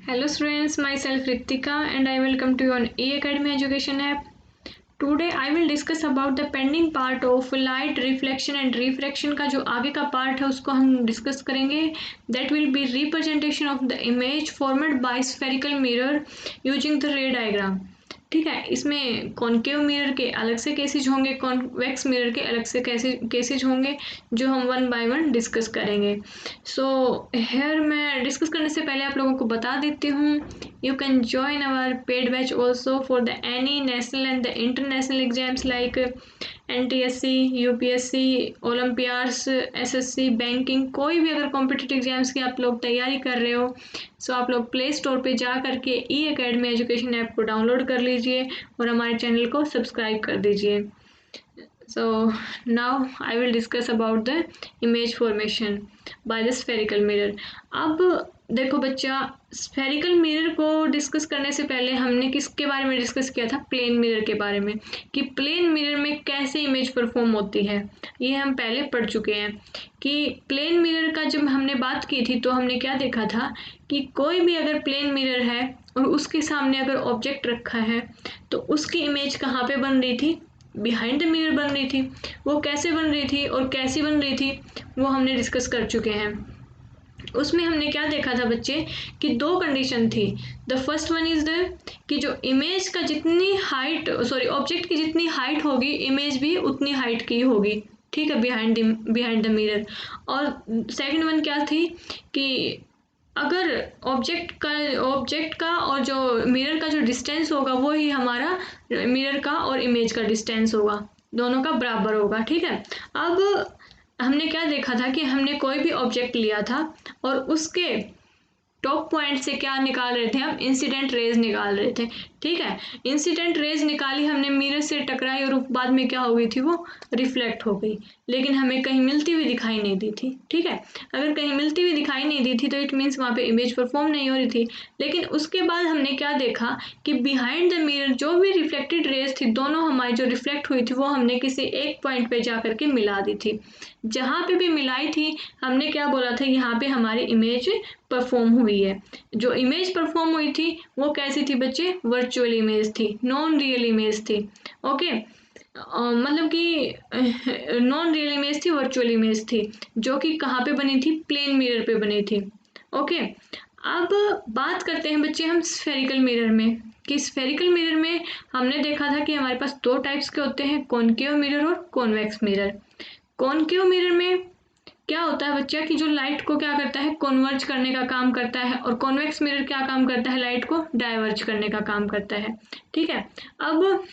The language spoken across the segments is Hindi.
Hello students, myself Ritika and I welcome to you on E-Academy Education app. Today I will discuss about the pending part of light reflection and refraction का जो आगे का पार्ट है उसको हम डिस्कस करेंगे. That will be representation of the image formed by spherical mirror using the ray diagram. ठीक है, इसमें कॉन्केव मिरर के अलग से केसेज होंगे, कॉन्वेक्स मिरर के अलग से केसेज होंगे जो हम वन बाय वन डिस्कस करेंगे. सो हेयर मैं डिस्कस करने से पहले आप लोगों को बता देती हूँ, you can join our paid batch also for the any national and the international exams like NTSC, UPSC, olympiads, SSC, banking, कोई भी अगर कॉम्पिटिटिव एग्जाम्स की आप लोग तैयारी कर रहे हो सो आप लोग प्ले स्टोर पे जा करके E-Academy एजुकेशन ऐप को डाउनलोड कर लीजिए और हमारे चैनल को सब्सक्राइब कर दीजिए. So now I will discuss about the image formation by the spherical mirror. अब देखो बच्चा, स्फेरिकल मिरर को डिस्कस करने से पहले हमने किसके बारे में डिस्कस किया था? प्लेन मिरर के बारे में, कि प्लेन मिरर में कैसे इमेज परफॉर्म होती है. ये हम पहले पढ़ चुके हैं कि प्लेन मिरर का जब हमने बात की थी तो हमने क्या देखा था कि कोई भी अगर प्लेन मिरर है और उसके सामने अगर ऑब्जेक्ट रखा है तो उसकी इमेज कहाँ पे बन रही थी? बिहाइंड द मिरर बन रही थी. वो कैसे बन रही थी और कैसी बन रही थी वो हमने डिस्कस कर चुके हैं. उसमें हमने क्या देखा था बच्चे कि दो कंडीशन थी. The first one is the कि जो इमेज का जितनी हाइट ऑब्जेक्ट की जितनी हाइट होगी इमेज भी उतनी हाइट की होगी. ठीक है, बिहाइंड द मिरर. और सेकंड वन क्या थी कि अगर ऑब्जेक्ट का और जो मिरर का जो डिस्टेंस होगा वो ही हमारा मिरर का और इमेज का डिस्टेंस होगा, दोनों का बराबर होगा. ठीक है, अब हमने क्या देखा था कि हमने कोई भी ऑब्जेक्ट लिया था और उसके टॉप पॉइंट से क्या निकाल रहे थे? हम इंसिडेंट रेज निकाल रहे थे. ठीक है, इंसिडेंट रेज निकाली हमने, मिरर से टकराई और बाद में क्या हो गई थी? वो रिफ्लेक्ट हो गई, लेकिन हमें कहीं मिलती हुई दिखाई नहीं दी थी. ठीक है, अगर कहीं मिलती हुई दिखाई नहीं दी थी तो इट मीन्स वहाँ पे इमेज परफॉर्म नहीं हो रही थी. लेकिन उसके बाद हमने क्या देखा कि बिहाइंड द मिरर जो भी रिफ्लेक्टेड रेज थी, दोनों हमारी जो रिफ्लेक्ट हुई थी वो हमने किसी एक पॉइंट पे जा करके मिला दी थी. जहाँ पे भी मिलाई थी हमने क्या बोला था? यहाँ पे हमारी इमेज परफॉर्म हुई है. जो इमेज परफॉर्म हुई थी वो कैसी थी बच्चे? वर्चुअल इमेज थी, नॉन रियल इमेज थी. ओके, मतलब कि नॉन रियल इमेज थी, वर्चुअल इमेज थी, जो कि कहाँ पे बनी थी? प्लेन मिरर पे बनी थी. ओके, अब बात करते हैं बच्चे हम स्फेरिकल मिरर में, कि स्फेरिकल मिरर में हमने देखा था कि हमारे पास दो टाइप्स के होते हैं, कॉनकेव मिरर और कॉन्वेक्स मिरर. कॉनकेव मिरर में क्या होता है बच्चा कि जो लाइट को क्या करता है? कन्वर्ज करने का काम करता है, और कॉन्वेक्स मिरर क्या काम करता है? लाइट को डाइवर्ज करने का काम करता है. ठीक है, अब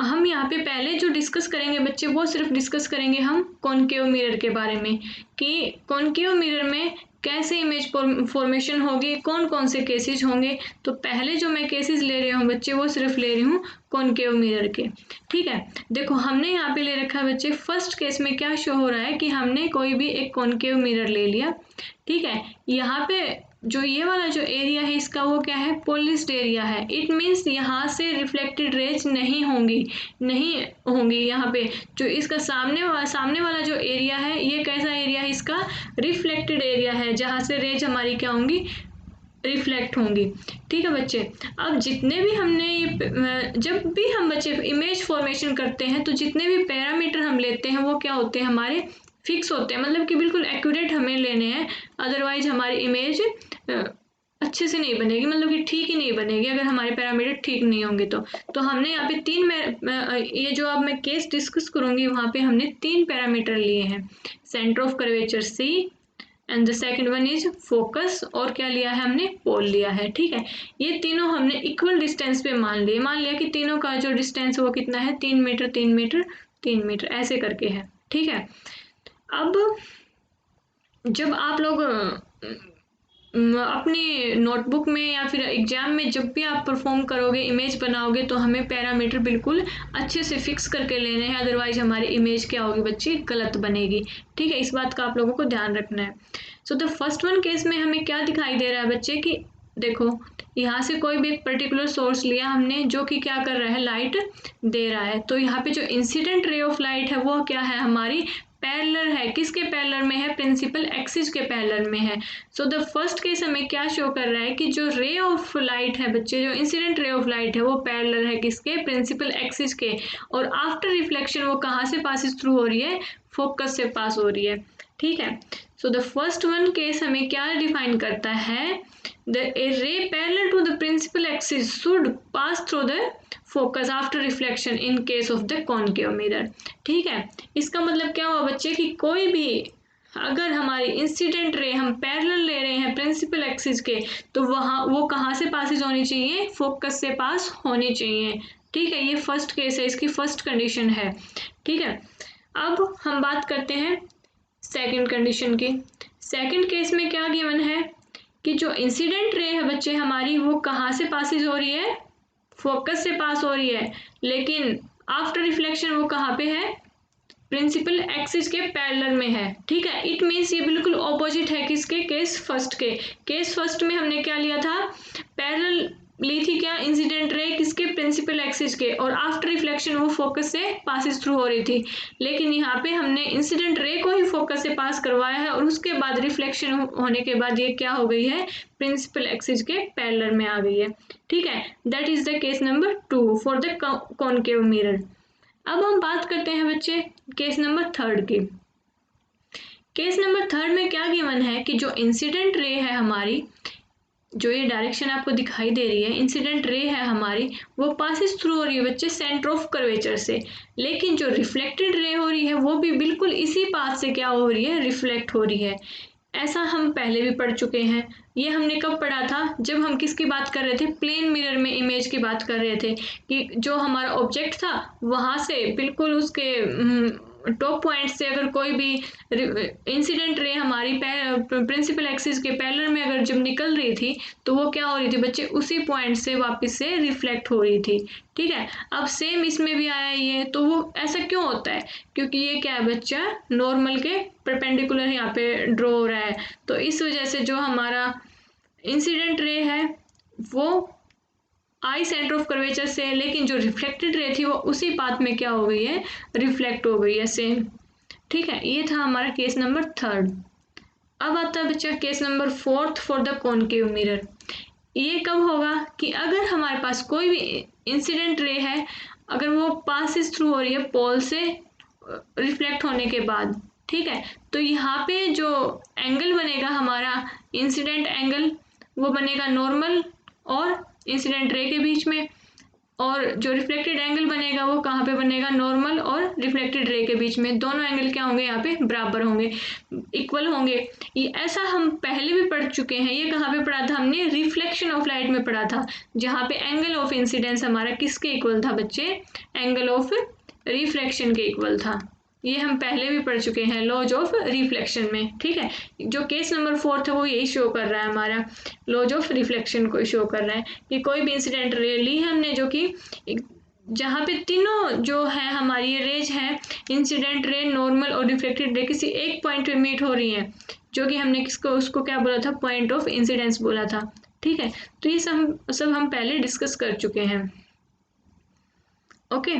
हम यहाँ पे पहले जो डिस्कस करेंगे बच्चे वो सिर्फ डिस्कस करेंगे हम कॉनकेव मिरर के बारे में, कि कॉनकेव मिरर में कैसे इमेज फॉर्मेशन होगी, कौन कौन से केसेस होंगे. तो पहले जो मैं केसेस ले रही हूँ बच्चे वो सिर्फ ले रही हूँ कॉनकेव मिरर के. ठीक है, देखो हमने यहाँ पे ले रखा है बच्चे, फर्स्ट केस में क्या शो हो रहा है कि हमने कोई भी एक कॉनकेव मिरर ले लिया. ठीक है, यहाँ पे जो ये वाला जो एरिया है इसका वो क्या है? पॉलिश्ड एरिया है. इट मीन्स यहाँ से रिफ्लेक्टेड रेज नहीं होंगी यहाँ पे. जो इसका सामने वाला जो एरिया है ये कैसा एरिया है? इसका रिफ्लेक्टेड एरिया है, जहाँ से रेज हमारी क्या होंगी? रिफ्लेक्ट होंगी. ठीक है बच्चे, अब जितने भी हमने जब भी हम बच्चे इमेज फॉर्मेशन करते हैं तो जितने भी पैरामीटर हम लेते हैं वो क्या होते हैं? हमारे फिक्स होते हैं, मतलब कि बिल्कुल एक्यूरेट हमें लेने हैं, अदरवाइज हमारी इमेज अच्छे से नहीं बनेगी, मतलब कि ठीक ही नहीं बनेगी अगर हमारे पैरामीटर ठीक नहीं होंगे तो हमने यहाँ पे ये जो अब मैं केस डिस्कस करूँगी वहाँ पे हमने 3 पैरामीटर लिए हैं. Centre of curvature C and the second one is focus, और क्या लिया है हमने? पोल लिया है. ठीक है, ये तीनों हमने इक्वल डिस्टेंस पे मान लिया कि तीनों का जो डिस्टेंस है वो कितना है? 3 मीटर 3 मीटर 3 मीटर ऐसे करके है. ठीक है, अब जब आप लोग अपनी नोटबुक में या फिर एग्जाम में जब भी आप परफॉर्म करोगे, इमेज बनाओगे, तो हमें पैरामीटर बिल्कुल अच्छे से फिक्स करके लेने हैं, अदरवाइज हमारी इमेज क्या होगी बच्चे? गलत बनेगी. ठीक है, इस बात का आप लोगों को ध्यान रखना है. So the first one case में हमें क्या दिखाई दे रहा है बच्चे कि देखो यहाँ से कोई भी एक पर्टिकुलर सोर्स लिया हमने जो कि क्या कर रहा है? लाइट दे रहा है. तो यहाँ पे जो इंसिडेंट रे ऑफ लाइट है वो क्या है? हमारी पैरेलल है, किसके पैरेलल में है, प्रिंसिपल एक्सिस के पैरेलल में है। सो द फर्स्ट केस हमें क्या शो कर रहा है कि जो रे ऑफ लाइट है बच्चे, जो इंसिडेंट रे ऑफ लाइट है वो पैरेलल है किसके, प्रिंसिपल एक्सिस के, और आफ्टर रिफ्लेक्शन वो कहाँ से पासिस थ्रू हो रही है, फोकस से पास हो रही है। ठीक है, so the first one case हमें क्या डिफाइन करता है, the A ray parallel to the principal axis should pass through the focus after reflection in case of the concave mirror. ठीक है, इसका मतलब क्या हुआ बच्चे कि कोई भी अगर हमारी इंसिडेंट रे हम पैरेलल ले रहे हैं प्रिंसिपल एक्सिस के, तो वहाँ वो कहाँ से पासिस होनी चाहिए, फोकस से पास होनी चाहिए। ठीक है, ये फर्स्ट केस है, इसकी फर्स्ट कंडीशन है। ठीक है, अब हम बात करते हैं सेकंड कंडीशन की। सेकंड केस में क्या गिवन है कि जो इंसिडेंट रे है बच्चे हमारी वो कहाँ से पासिस हो रही है, फोकस से पास हो रही है, लेकिन आफ्टर रिफ्लेक्शन वो कहाँ पे है, प्रिंसिपल एक्सिस के पैरेलल में है। ठीक है, इट मीन्स ये बिल्कुल ऑपोजिट है किसके, केस फर्स्ट के। केस फर्स्ट में हमने क्या लिया था, पैरेलल ली थी क्या, इंसिडेंट रे किसके, प्रिंसिपल एक्सिस के, और आफ्टर रिफ्लेक्शन वो फोकस से पासिस थ्रू हो रही थी। लेकिन यहाँ पे हमने इंसिडेंट रे को ही फोकस से पास करवाया है और उसके बाद रिफ्लेक्शन होने के बाद ये क्या हो गई है, प्रिंसिपल एक्सिस के पैरेलल में आ गई है। ठीक है, that is the case number 2 for the concave mirror. अब हम बात करते हैं बच्चे केस नंबर थर्ड की। केस नंबर थर्ड में क्या गिवन है कि जो इंसिडेंट रे है हमारी, जो ये डायरेक्शन आपको दिखाई दे रही है, इंसिडेंट रे है हमारी, वो पासिस थ्रू हो रही है बच्चे सेंटर ऑफ कर्वेचर से, लेकिन जो रिफ्लेक्टेड रे हो रही है वो भी बिल्कुल इसी पाथ से क्या हो रही है, रिफ्लेक्ट हो रही है। ऐसा हम पहले भी पढ़ चुके हैं। ये हमने कब पढ़ा था, जब हम किसकी बात कर रहे थे, प्लेन मिरर में इमेज की बात कर रहे थे कि जो हमारा ऑब्जेक्ट था वहां से बिल्कुल उसके टॉप पॉइंट से अगर कोई भी इंसिडेंट रे हमारी प्रिंसिपल एक्सिस के पैरेलल में अगर जब निकल रही थी तो वो क्या हो रही थी बच्चे, उसी पॉइंट से वापस से रिफ्लेक्ट हो रही थी। ठीक है, अब सेम इसमें भी आया ये, तो वो ऐसा क्यों होता है, क्योंकि ये क्या है बच्चा, नॉर्मल के परपेंडिकुलर यहाँ पे ड्रॉ हो रहा है, तो इस वजह से जो हमारा इंसिडेंट रे है वो आई सेंटर ऑफ कर्वेचर से, लेकिन जो रिफ्लेक्टेड रे थी वो उसी पाथ में क्या हो गई है, रिफ्लेक्ट हो गई है सेम। ठीक है, ये था हमारा केस नंबर थर्ड। अब आता है बच्चा case number fourth for the concave mirror. ये कब होगा कि अगर हमारे पास कोई भी इंसिडेंट रे है, अगर वो पासिस थ्रू हो रही है पोल से रिफ्लेक्ट होने के बाद। ठीक है, तो यहाँ पे जो एंगल बनेगा हमारा इंसिडेंट एंगल, वो बनेगा नॉर्मल और इंसिडेंट रे के बीच में, और जो रिफ्लेक्टेड एंगल बनेगा वो कहाँ पे बनेगा, नॉर्मल और रिफ्लेक्टेड रे के बीच में। दोनों एंगल क्या होंगे, यहाँ पे बराबर होंगे, इक्वल होंगे। ये ऐसा हम पहले भी पढ़ चुके हैं। ये कहाँ पे पढ़ा था हमने, रिफ्लेक्शन ऑफ लाइट में पढ़ा था, जहाँ पे एंगल ऑफ इंसिडेंस हमारा किसके इक्वल था बच्चे, एंगल ऑफ रिफ्लेक्शन के इक्वल था। ये हम पहले भी पढ़ चुके हैं लॉज ऑफ रिफ्लेक्शन में। ठीक है, जो केस नंबर फोर्थ है वो यही शो कर रहा है, हमारा लॉज ऑफ रिफ्लेक्शन को शो कर रहा है कि कोई भी इंसिडेंट रे ली है हमने, जो कि जहाँ पे तीनों जो है हमारी ये रेज है, इंसिडेंट रे, नॉर्मल और रिफ्लेक्टेड रे, किसी एक पॉइंट पे मीट हो रही हैं, जो कि हमने किसको, उसको क्या बोला था, पॉइंट ऑफ इंसिडेंस बोला था। ठीक है, तो ये सब हम पहले डिस्कस कर चुके हैं। ओके,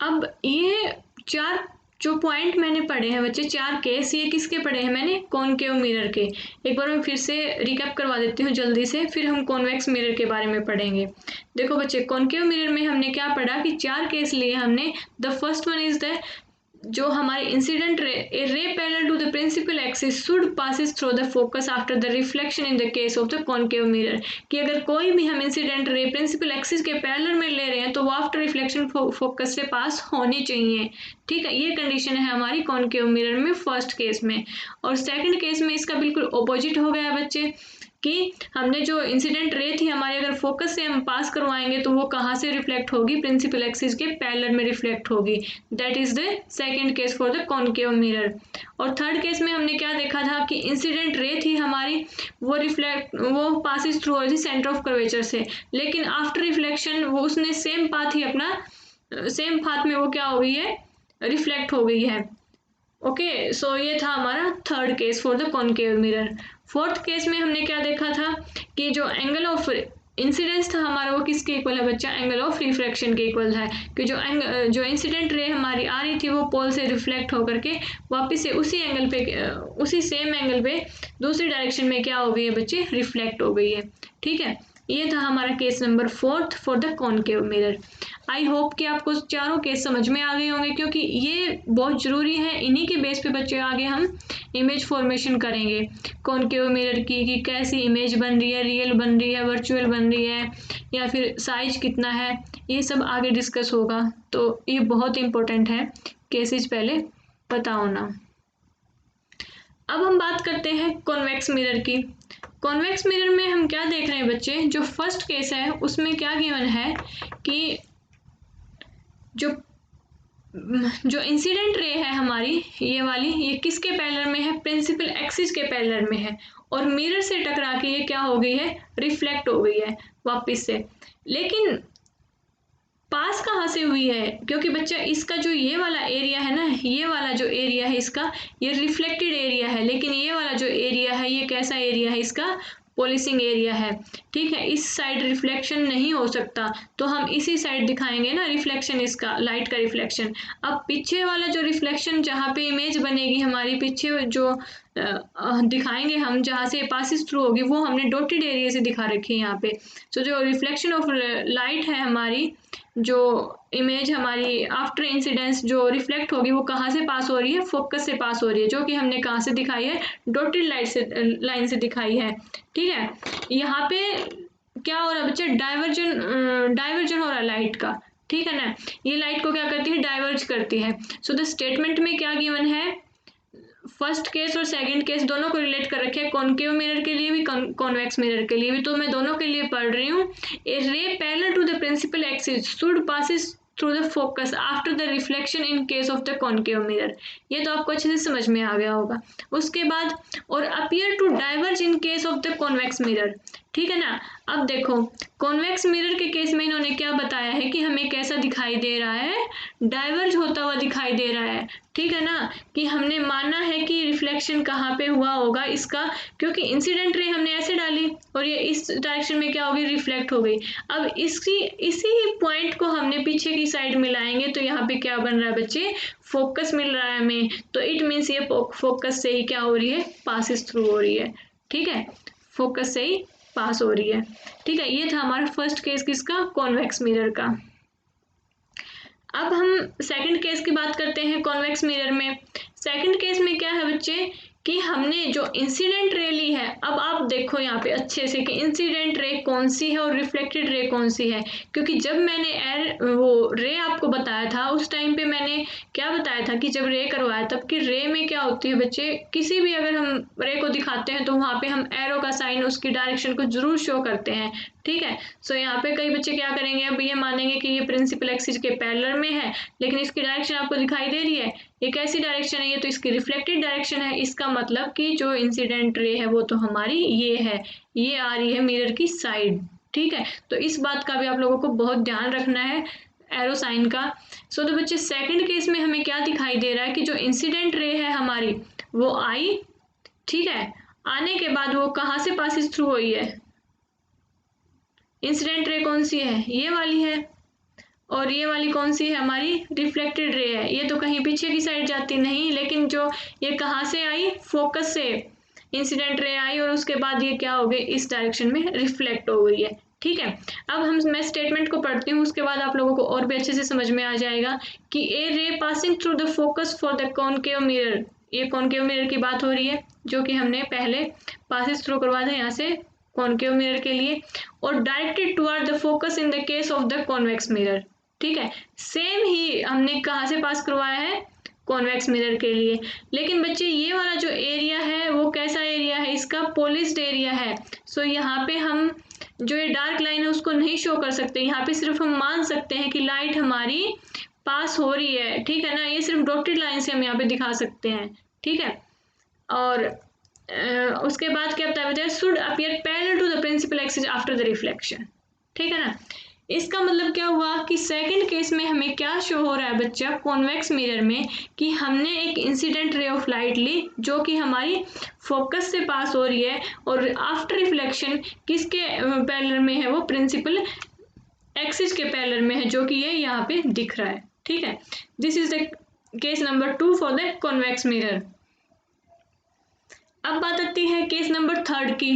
अब ये चार जो पॉइंट मैंने पढ़े हैं बच्चे, चार केस, ये किसके पढ़े हैं मैंने, कॉनकेव मिरर के। एक बार मैं फिर से रिकैप करवा देती हूँ जल्दी से, फिर हम कॉन्वेक्स मिरर के बारे में पढ़ेंगे। देखो बच्चे, कॉनकेव मिरर में हमने क्या पढ़ा कि चार केस लिए हमने। The first one is the, जो हमारे incident ray, a ray parallel to the principal axis should passes through the focus after the reflection in the case of the concave mirror, कि अगर कोई भी हम इंसिडेंट रे प्रिंसिपल एक्सिस के पैरेलल में ले रहे हैं तो वो आफ्टर रिफ्लेक्शन फोकस से पास होनी चाहिए। ठीक है, ये कंडीशन है हमारी कॉनकेव मिरर में फर्स्ट केस में। और सेकंड केस में इसका बिल्कुल ऑपोजिट हो गया बच्चे, कि हमने जो इंसिडेंट रे थी हमारे, अगर फोकस से हम पास करवाएंगे तो वो कहाँ से रिफ्लेक्ट होगी, प्रिंसिपल एक्सिस के पैरेलल में रिफ्लेक्ट होगी। That is the second case for the concave mirror. और थर्ड केस में हमने क्या देखा था कि इंसिडेंट रे थी हमारी, वो पासिस थ्रू हो रही थी सेंटर ऑफ कर्वेचर से, लेकिन आफ्टर रिफ्लेक्शन वो उसने सेम पाथ ही अपना, सेम पाथ में वो क्या हो गई है, रिफ्लेक्ट हो गई है। ओके, सो ये था हमारा third case for the concave mirror. Fourth case में हमने क्या देखा था कि जो एंगल ऑफ इंसिडेंस था हमारा वो किसके इक्वल है बच्चा, एंगल ऑफ रिफ्रैक्शन के इक्वल है, कि जो इंसिडेंट रे हमारी आ रही थी वो पोल से रिफ्लेक्ट होकर के वापस से उसी एंगल पे, उसी सेम एंगल पे दूसरी डायरेक्शन में क्या हो गई है बच्चे, रिफ्लेक्ट हो गई है। ठीक है, ये था हमारा case number 4 for the concave mirror. I hope कि आपको चारों केस समझ में आ गए होंगे, क्योंकि ये बहुत ज़रूरी है, इन्हीं के बेस पे बच्चे आगे हम इमेज फॉर्मेशन करेंगे कॉनकेव मिरर की, कि कैसी इमेज बन रही है, रियल बन रही है, वर्चुअल बन रही है, या फिर साइज कितना है, ये सब आगे डिस्कस होगा। तो ये बहुत इंपॉर्टेंट है केसेस पहले पता होना। अब हम बात करते हैं कॉन्वेक्स मिरर की। कॉन्वेक्स मिरर में हम क्या देख रहे हैं बच्चे, जो फर्स्ट केस है उसमें क्या गिवन है कि जो जो इंसिडेंट रे है हमारी ये वाली, ये किसके पैरेलल में है, प्रिंसिपल एक्सिस के पैरेलल में है, और मिरर से टकरा के ये क्या हो गई है, रिफ्लेक्ट हो गई है वापस से। लेकिन पास कहाँ से हुई है, क्योंकि बच्चा इसका जो ये वाला एरिया है ना, ये वाला जो एरिया है इसका, ये रिफ्लेक्टेड एरिया है, लेकिन ये वाला जो एरिया है ये कैसा एरिया है, इसका पॉलिशिंग एरिया है। ठीक है, इस साइड रिफ्लेक्शन नहीं हो सकता, तो हम इसी साइड दिखाएंगे ना रिफ्लेक्शन, इसका लाइट का रिफ्लेक्शन। अब पीछे वाला जो रिफ्लेक्शन जहाँ पे इमेज बनेगी हमारी, पीछे जो दिखाएंगे हम, जहाँ से पासिस थ्रू होगी, वो हमने डॉटेड एरिया से दिखा रखी है यहाँ पे। सो जो रिफ्लेक्शन ऑफ लाइट है हमारी, जो इमेज हमारी आफ्टर इंसिडेंस जो रिफ्लेक्ट होगी, वो कहाँ से पास हो रही है, फोकस से पास हो रही है, जो कि हमने कहाँ से दिखाई है, डॉटेड लाइन से दिखाई है। ठीक है, यहाँ पे क्या हो रहा है बच्चे, डाइवर्जन हो रहा है लाइट का। ठीक है ना, ये लाइट को क्या करती है, डाइवर्ज करती है। सो द स्टेटमेंट में क्या गिवन है, फर्स्ट केस और सेकंड केस दोनों को रिलेट कर रखे हैं, कॉनकेव मिरर के लिए भी, कॉन्वेक्स मिरर के लिए भी। तो मैं दोनों के लिए पढ़ रही हूँ। A ray parallel to the principal axis should passes through the focus after the reflection in case of the concave mirror. ये तो आपको अच्छे से समझ में आ गया होगा। उसके बाद, और appear to diverge in case of the convex mirror. ठीक है ना, अब देखो कॉन्वेक्स मिरर के केस में इन्होंने क्या बताया है कि हमें कैसा दिखाई दे रहा है, डाइवर्ज होता हुआ दिखाई दे रहा है। ठीक है ना, कि हमने माना है कि रिफ्लेक्शन कहाँ पे हुआ होगा इसका, क्योंकि इंसिडेंट रे हमने ऐसे डाली और ये इस डायरेक्शन में क्या होगी, रिफ्लेक्ट हो गई। अब इसी पॉइंट को हमने पीछे की साइड मिलाएंगे, तो यहाँ पे क्या बन रहा है बच्चे, फोकस मिल रहा है हमें। तो इट मीन्स ये फोकस से ही क्या हो रही है, पासिस थ्रू हो रही है। ठीक है, फोकस से ही पास हो रही है। ठीक है, ये था हमारा फर्स्ट केस किसका, कॉन्वेक्स मिरर का। अब हम सेकंड केस की बात करते हैं कॉन्वेक्स मिरर में। सेकंड केस में क्या है बच्चे, कि हमने जो इंसिडेंट रे ली है, अब आप देखो यहाँ पे अच्छे से कि इंसिडेंट रे कौन सी है और रिफ्लेक्टेड रे कौन सी है। क्योंकि जब मैंने वो रे आपको बताया था, उस टाइम पे मैंने क्या बताया था कि जब रे करवाया, तब कि रे में क्या होती है बच्चे, किसी भी अगर हम रे को दिखाते हैं तो वहाँ पे हम एरो का साइन उसकी डायरेक्शन को जरूर शो करते हैं। ठीक है, सो यहाँ पे कई बच्चे क्या करेंगे, अब ये मानेंगे कि ये प्रिंसिपल एक्सिस के पैरेलल में है, लेकिन इसकी डायरेक्शन आपको दिखाई दे रही है, ये कैसी डायरेक्शन है, ये तो इसकी रिफ्लेक्टेड डायरेक्शन है। इसका मतलब कि जो इंसिडेंट रे है वो तो हमारी ये है, ये आ रही है मिरर की साइड। ठीक है, तो इस बात का भी आप लोगों को बहुत ध्यान रखना है, एरो साइन का। सो तो बच्चे सेकंड केस में हमें क्या दिखाई दे रहा है, कि जो इंसिडेंट रे है हमारी वो आई। ठीक है, आने के बाद वो कहाँ से पासिस थ्रू हुई है, इंसिडेंट रे कौन सी है, ये वाली है, और ये वाली कौन सी है, हमारी रिफ्लेक्टेड रे है। ये तो कहीं पीछे की साइड जाती नहीं, लेकिन जो ये कहाँ से आई, फोकस से इंसिडेंट रे आई, और उसके बाद ये क्या हो गई, इस डायरेक्शन में रिफ्लेक्ट हो गई है। ठीक है, अब मैं स्टेटमेंट को पढ़ती हूँ, उसके बाद आप लोगों को और भी अच्छे से समझ में आ जाएगा कि a ray passing through the focus for the concave mirror, ये कॉनकेव मिरर की बात हो रही है, जो कि हमने पहले पासिस थ्रू करवाया था यहाँ से कॉनकेव मिरर के लिए, और directed toward the focus in the case of the convex mirror. ठीक है, सेम ही हमने कहाँ से पास करवाया है, कॉन्वेक्स मिरर के लिए। लेकिन बच्चे ये वाला जो एरिया है वो कैसा एरिया है, इसका पॉलिश्ड एरिया है। सो यहाँ पे हम जो ये डार्क लाइन है उसको नहीं शो कर सकते, यहाँ पे सिर्फ हम मान सकते हैं कि लाइट हमारी पास हो रही है। ठीक है ना, ये सिर्फ डॉटेड लाइन से हम यहाँ पे दिखा सकते हैं। ठीक है, और उसके बाद क्या बताया, should appear parallel to the principal axis after the reflection. ठीक है ना, इसका मतलब क्या हुआ कि सेकंड केस में हमें क्या शो हो रहा है बच्चा कॉन्वेक्स मिरर में, कि हमने एक इंसिडेंट रे ऑफ लाइट ली जो कि हमारी फोकस से पास हो रही है, और आफ्टर रिफ्लेक्शन किसके पैरेलल में है, वो प्रिंसिपल एक्सिस के पैरेलल में है, जो कि ये यहाँ पे दिख रहा है। ठीक है, this is the case number 2 for the convex mirror. अब बात आती है केस नंबर 3 की।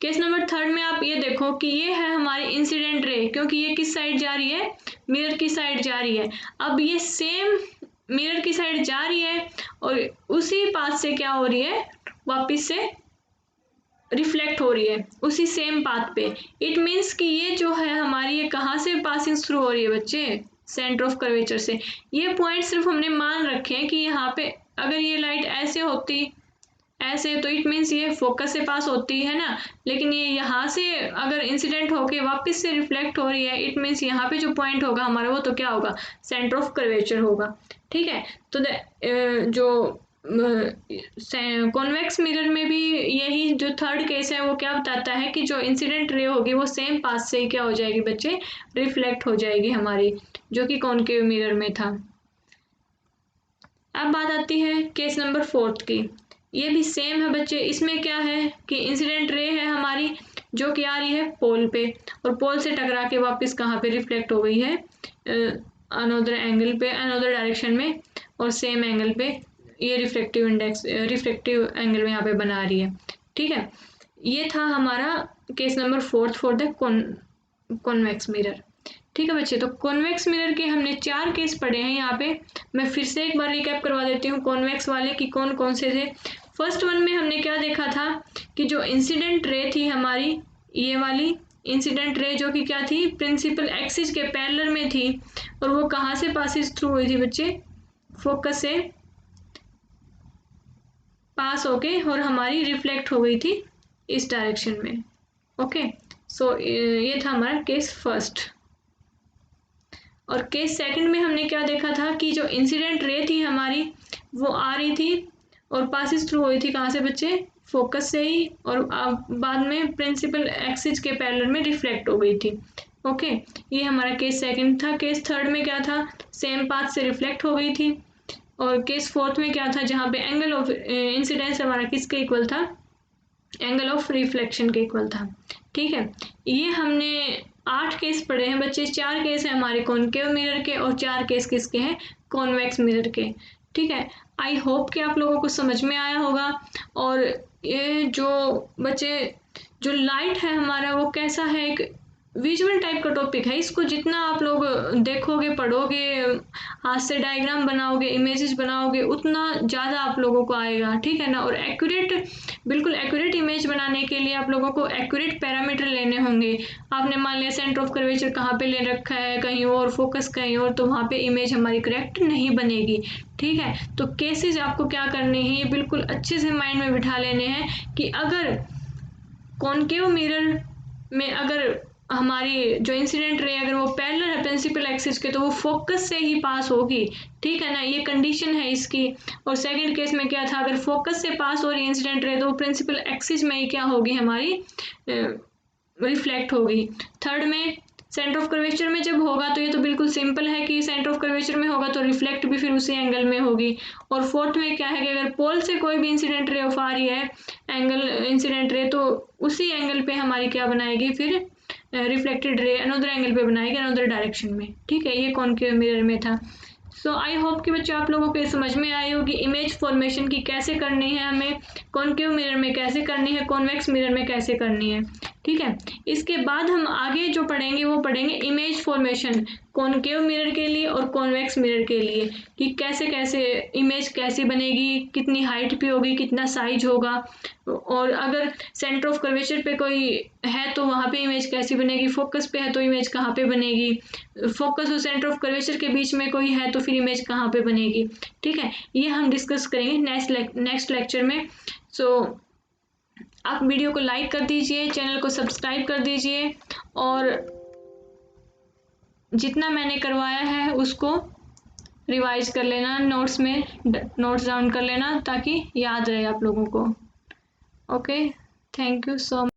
केस नंबर 3 में आप ये देखो कि ये है हमारी इंसिडेंट रे, क्योंकि ये किस साइड जा रही है, मिरर की साइड जा रही है। अब ये सेम मिरर की साइड जा रही है और उसी पाथ से क्या हो रही है, वापस से रिफ्लेक्ट हो रही है उसी सेम पाथ पे। इट मीन्स कि ये जो है हमारी, ये कहाँ से पासिंग थ्रू हो रही है बच्चे, सेंटर ऑफ कर्वेचर से। ये पॉइंट सिर्फ हमने मान रखे हैं कि यहाँ पे अगर ये लाइट ऐसे होती, ऐसे, तो इट मीन्स ये फोकस से पास होती है ना, लेकिन ये यहाँ से अगर इंसिडेंट होके वापस से रिफ्लेक्ट हो रही है, इट मीन्स यहाँ पे जो पॉइंट होगा हमारा वो तो क्या होगा, सेंटर ऑफ कर्वेचर होगा। ठीक है, तो जो कॉन्वेक्स मिरर में भी यही जो 3rd केस है वो क्या बताता है कि जो इंसिडेंट रे होगी वो सेम पाथ से ही क्या हो जाएगी बच्चे, रिफ्लेक्ट हो जाएगी हमारी, जो कि कॉनकेव मिरर में था। अब बात आती है केस नंबर 4 की। ये भी सेम है बच्चे, इसमें क्या है कि इंसिडेंट रे है हमारी जो कि आ रही है पोल पे, और पोल से टकरा के वापस कहाँ पे रिफ्लेक्ट हो गई है, अनदर एंगल पे, अनदर डायरेक्शन में, और सेम एंगल पे ये रिफ्लेक्टिव एंगल में यहाँ पे बना रही है। ठीक है, ये था हमारा case number 4 for the convex mirror. ठीक है बच्चे, तो कॉन्वेक्स मिरर के हमने 4 केस पढ़े हैं यहाँ पे। मैं फिर से एक बार रिकैप करवा देती हूँ कॉन्वेक्स वाले कि कौन कौन से थे। फर्स्ट वन में हमने क्या देखा था कि जो इंसिडेंट रे थी हमारी, ये वाली इंसिडेंट रे जो कि क्या थी, प्रिंसिपल एक्सिस के पैरेलल में थी, और वो कहाँ से पासिस थ्रू हुई थी बच्चे, फोकस से पास होके, और हमारी रिफ्लेक्ट हो गई थी इस डायरेक्शन में। ओके, सो ये था हमारा केस फर्स्ट। और केस सेकंड में हमने क्या देखा था कि जो इंसिडेंट रे थी हमारी वो आ रही थी और पासिस थ्रू हुई थी कहाँ से बच्चे, फोकस से ही, और बाद में प्रिंसिपल एक्सिस के पैरेलल में रिफ्लेक्ट हो गई थी। ओके, ये हमारा केस सेकंड था। केस थर्ड में क्या था, सेम पाथ से रिफ्लेक्ट हो गई थी। और केस फोर्थ में क्या था, जहाँ पे एंगल ऑफ इंसिडेंस हमारा किसके इक्वल था, एंगल ऑफ रिफ्लेक्शन के इक्वल था। ठीक है, ये हमने 8 केस पढ़े हैं बच्चे। 4 केस हैं हमारे कॉनकेव मिरर के और 4 केस किसके हैं, कॉन्वेक्स मिरर के। ठीक है, आई होप कि आप लोगों को समझ में आया होगा। और ये जो बच्चे, जो लाइट है हमारा वो कैसा है, एक विजुअल टाइप का टॉपिक है। इसको जितना आप लोग देखोगे, पढ़ोगे, हाथ से डायग्राम बनाओगे, इमेजेस बनाओगे, उतना ज़्यादा आप लोगों को आएगा। ठीक है ना, और एक्यूरेट, बिल्कुल एक्यूरेट इमेज बनाने के लिए आप लोगों को एक्यूरेट पैरामीटर लेने होंगे। आपने मान लिया सेंटर ऑफ कर्वेचर कहाँ पे ले रखा है, कहीं और, फोकस कहीं और, तो वहाँ पे इमेज हमारी करेक्ट नहीं बनेगी। ठीक है, तो केसेस आपको क्या करने हैं, ये बिल्कुल अच्छे से माइंड में बिठा लेने हैं कि अगर कॉनकेव मिरर में अगर हमारी जो इंसिडेंट रे अगर वो पैरेलल है प्रिंसिपल एक्सिस के, तो वो फोकस से ही पास होगी। ठीक है ना, ये कंडीशन है इसकी। और सेकंड केस में क्या था, अगर फोकस से पास हो रही इंसिडेंट रे तो वो प्रिंसिपल एक्सिस में ही क्या होगी, हमारी रिफ्लेक्ट होगी। थर्ड में सेंटर ऑफ कर्वेचर में जब होगा तो ये तो बिल्कुल सिंपल है कि सेंटर ऑफ कर्वेचर में होगा तो रिफ्लेक्ट भी फिर उसी एंगल में होगी। और फोर्थ में क्या है कि अगर पोल से कोई भी इंसिडेंट रे ऑफ आ रही है एंगल इंसिडेंट रे, तो उसी एंगल पे हमारी क्या बनाएगी, फिर रिफ्लेक्टेड रे अनदर एंगल पे बनाएगी, अनदर डायरेक्शन में। ठीक है, ये कॉनकेव मिरर में था। सो आई होप कि बच्चों आप लोगों को समझ में आई होगी इमेज फॉर्मेशन की कैसे करनी है हमें, कॉनकेव मिरर में कैसे करनी है, कॉन्वेक्स मिरर में कैसे करनी है। ठीक है, इसके बाद हम आगे जो पढ़ेंगे वो पढ़ेंगे इमेज फॉर्मेशन कॉनकेव मिरर के लिए और कॉन्वेक्स मिरर के लिए, कि कैसे कैसे इमेज कैसी बनेगी, कितनी हाइट पे होगी, कितना साइज होगा, और अगर सेंटर ऑफ कर्वेचर पे कोई है तो वहाँ पे इमेज कैसी बनेगी, फोकस पे है तो इमेज कहाँ पे बनेगी, फोकस और सेंटर ऑफ कर्वेचर के बीच में कोई है तो फिर इमेज कहाँ पे बनेगी। ठीक है, ये हम डिस्कस करेंगे नेक्स्ट लेक्चर में। सो आप वीडियो को लाइक कर दीजिए, चैनल को सब्सक्राइब कर दीजिए, और जितना मैंने करवाया है उसको रिवाइज कर लेना, नोट्स में नोट्स डाउन कर लेना ताकि याद रहे आप लोगों को। Okay, thank you so much.